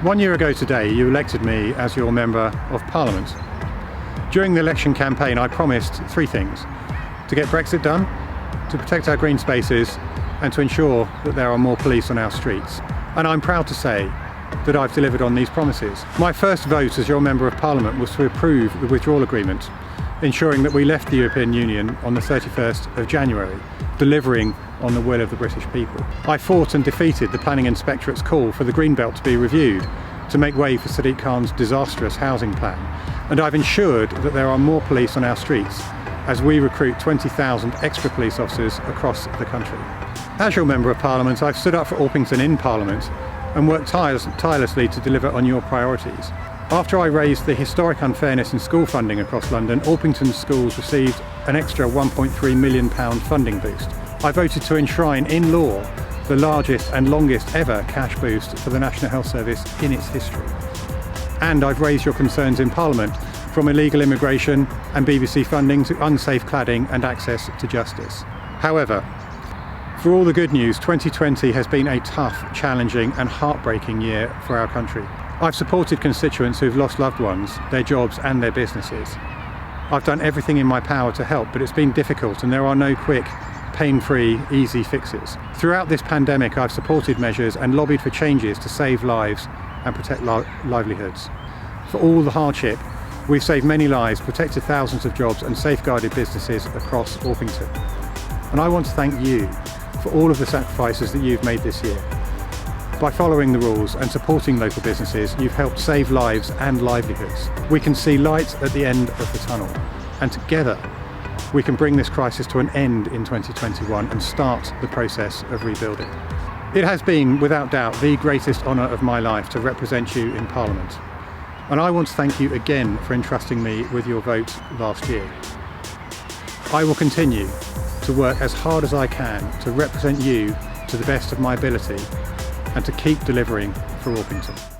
1 year ago today, you elected me as your Member of Parliament. During the election campaign, I promised three things: to get Brexit done, to protect our green spaces, and to ensure that there are more police on our streets. And I'm proud to say that I've delivered on these promises. My first vote as your Member of Parliament was to approve the withdrawal agreement, ensuring that we left the European Union on the 31st of January, delivering on the will of the British people. I fought and defeated the Planning Inspectorate's call for the Greenbelt to be reviewed to make way for Sadiq Khan's disastrous housing plan. And I've ensured that there are more police on our streets as we recruit 20,000 extra police officers across the country. As your Member of Parliament, I've stood up for Orpington in Parliament and worked tirelessly to deliver on your priorities. After I raised the historic unfairness in school funding across London, Orpington schools received an extra £1.3 million funding boost. I voted to enshrine in law the largest and longest ever cash boost for the National Health Service in its history. And I've raised your concerns in Parliament, from illegal immigration and BBC funding to unsafe cladding and access to justice. However, for all the good news, 2020 has been a tough, challenging and heartbreaking year for our country. I've supported constituents who've lost loved ones, their jobs and their businesses. I've done everything in my power to help, but it's been difficult and there are no quick, pain-free, easy fixes. Throughout this pandemic, I've supported measures and lobbied for changes to save lives and protect livelihoods. For all the hardship, we've saved many lives, protected thousands of jobs and safeguarded businesses across Orpington. And I want to thank you for all of the sacrifices that you've made this year. By following the rules and supporting local businesses, you've helped save lives and livelihoods. We can see light at the end of the tunnel, and together we can bring this crisis to an end in 2021 and start the process of rebuilding. It has been, without doubt, the greatest honour of my life to represent you in Parliament. And I want to thank you again for entrusting me with your vote last year. I will continue to work as hard as I can to represent you to the best of my ability and to keep delivering for Orpington.